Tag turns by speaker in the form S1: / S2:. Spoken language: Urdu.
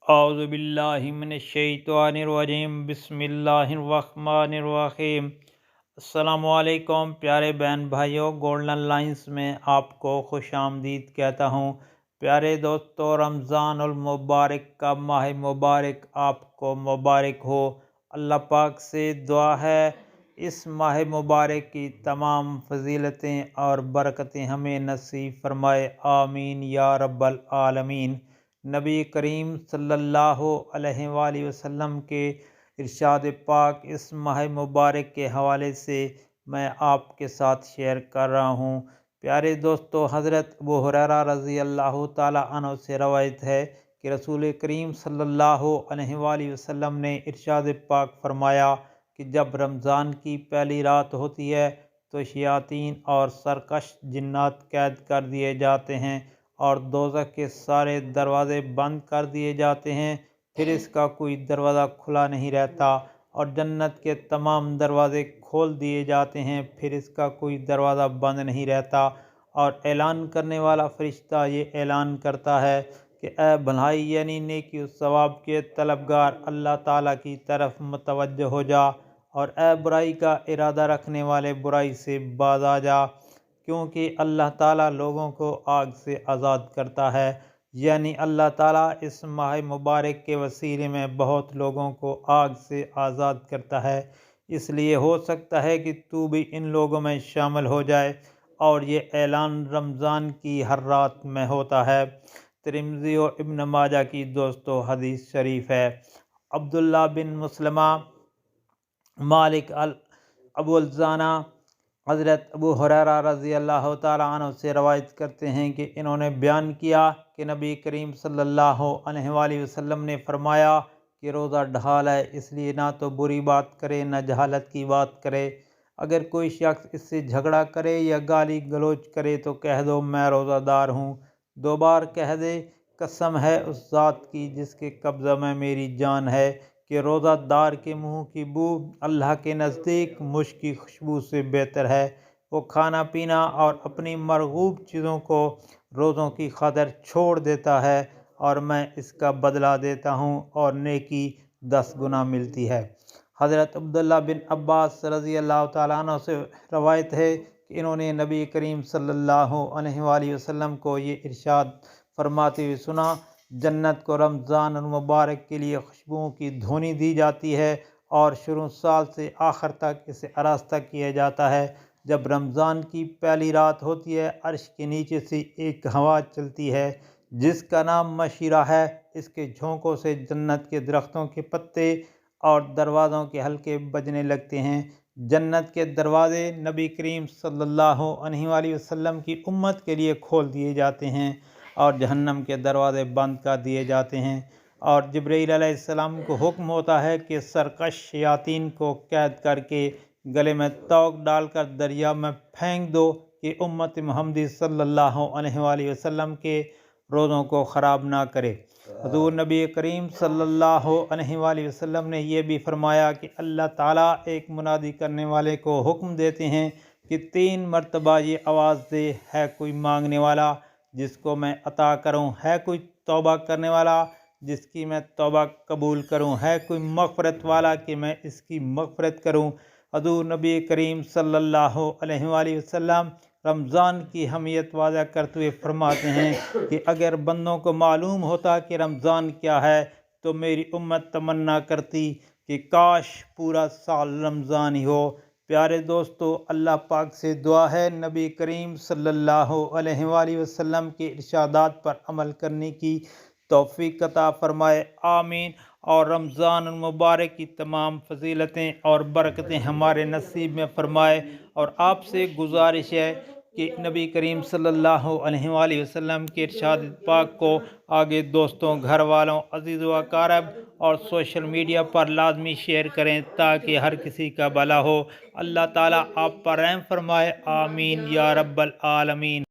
S1: اعوذ باللہ من الشیطان الرجیم بسم اللہ الرحمن الرحیم۔ السلام علیکم پیارے بہن بھائیوں، گولڈن لائنز میں آپ کو خوش آمدید کہتا ہوں۔ پیارے دوستو، رمضان المبارک کا ماہ مبارک آپ کو مبارک ہو۔ اللہ پاک سے دعا ہے اس ماہ مبارک کی تمام فضیلتیں اور برکتیں ہمیں نصیب فرمائے، آمین یا رب العالمین۔ نبی کریم صلی اللہ علیہ وآلہ وسلم کے ارشاد پاک اس ماہ مبارک کے حوالے سے میں آپ کے ساتھ شیئر کر رہا ہوں۔ پیارے دوستو، حضرت ابو ہریرہ رضی اللہ تعالی عنہ سے روایت ہے کہ رسول کریم صلی اللہ علیہ وآلہ وسلم نے ارشاد پاک فرمایا کہ جب رمضان کی پہلی رات ہوتی ہے تو شیاطین اور سرکش جنات قید کر دیے جاتے ہیں اور دوزخ کے سارے دروازے بند کر دیے جاتے ہیں، پھر اس کا کوئی دروازہ کھلا نہیں رہتا، اور جنت کے تمام دروازے کھول دیے جاتے ہیں، پھر اس کا کوئی دروازہ بند نہیں رہتا۔ اور اعلان کرنے والا فرشتہ یہ اعلان کرتا ہے کہ اے بھلائی یعنی نیکی و ثواب کے طلبگار، اللہ تعالیٰ کی طرف متوجہ ہو جا، اور اے برائی کا ارادہ رکھنے والے، برائی سے باز آ جا، کیونکہ اللہ تعالیٰ لوگوں کو آگ سے آزاد کرتا ہے۔ یعنی اللہ تعالیٰ اس ماہ مبارک کے وسیلے میں بہت لوگوں کو آگ سے آزاد کرتا ہے، اس لیے ہو سکتا ہے کہ تو بھی ان لوگوں میں شامل ہو جائے۔ اور یہ اعلان رمضان کی ہر رات میں ہوتا ہے۔ ترمذی و ابن ماجہ کی دوستو حدیث شریف ہے۔ عبداللہ بن مسلمہ مالک ابو الزانہ حضرت ابو ہریرہ رضی اللہ تعالیٰ عنہ سے روایت کرتے ہیں کہ انہوں نے بیان کیا کہ نبی کریم صلی اللہ علیہ وآلہ وسلم نے فرمایا کہ روزہ ڈھال ہے، اس لیے نہ تو بری بات کرے نہ جہالت کی بات کرے۔ اگر کوئی شخص اس سے جھگڑا کرے یا گالی گلوچ کرے تو کہہ دو میں روزہ دار ہوں، 2 بار کہہ دے قسم ہے اس ذات کی جس کے قبضہ میں میری جان ہے کہ روزہ دار کے منہ کی بو اللہ کے نزدیک مشک کی خوشبو سے بہتر ہے۔ وہ کھانا پینا اور اپنی مرغوب چیزوں کو روزوں کی خاطر چھوڑ دیتا ہے اور میں اس کا بدلہ دیتا ہوں اور نیکی 10 گنا ملتی ہے۔ حضرت عبداللہ بن عباس رضی اللہ تعالیٰ عنہ سے روایت ہے کہ انہوں نے نبی کریم صلی اللہ علیہ وآلہ وسلم کو یہ ارشاد فرماتے ہوئے سنا، جنت کو رمضان المبارک کے لیے خوشبوؤں کی دھونی دی جاتی ہے اور شروع سال سے آخر تک اسے آراستہ کیا جاتا ہے۔ جب رمضان کی پہلی رات ہوتی ہے، عرش کے نیچے سے ایک ہوا چلتی ہے جس کا نام مشیرہ ہے، اس کے جھونکوں سے جنت کے درختوں کے پتے اور دروازوں کے حلقے بجنے لگتے ہیں۔ جنت کے دروازے نبی کریم صلی اللہ علیہ وآلہ وسلم کی امت کے لیے کھول دیے جاتے ہیں اور جہنم کے دروازے بند کر دیے جاتے ہیں، اور جبرائیل علیہ السلام کو حکم ہوتا ہے کہ سرکش شیاطین کو قید کر کے گلے میں توق ڈال کر دریا میں پھینک دو کہ امت محمدی صلی اللہ علیہ وآلہ وسلم کے روزوں کو خراب نہ کرے۔ حضور نبی کریم صلی اللہ علیہ وآلہ وسلم نے یہ بھی فرمایا کہ اللہ تعالیٰ ایک منادی کرنے والے کو حکم دیتے ہیں کہ 3 مرتبہ یہ آواز دے، ہے کوئی مانگنے والا جس کو میں عطا کروں، ہے کوئی توبہ کرنے والا جس کی میں توبہ قبول کروں، ہے کوئی مغفرت والا کہ میں اس کی مغفرت کروں۔ حضور نبی کریم صلی اللہ علیہ وآلہ وسلم رمضان کی اہمیت واضح کرتے ہوئے فرماتے ہیں کہ اگر بندوں کو معلوم ہوتا کہ رمضان کیا ہے تو میری امت تمنا کرتی کہ کاش پورا سال رمضان ہی ہو۔ پیارے دوستو، اللہ پاک سے دعا ہے نبی کریم صلی اللہ علیہ وآلہ وسلم کے ارشادات پر عمل کرنے کی توفیق عطا فرمائے، آمین، اور رمضان المبارک کی تمام فضیلتیں اور برکتیں ہمارے نصیب میں فرمائے۔ اور آپ سے گزارش ہے کہ نبی کریم صلی اللہ علیہ وآلہ وسلم کے ارشاد پاک کو آگے دوستوں، گھر والوں، عزیز و اقارب اور سوشل میڈیا پر لازمی شیئر کریں تاکہ ہر کسی کا بھلا ہو۔ اللہ تعالیٰ آپ پر رحم فرمائے، آمین یا رب العالمین۔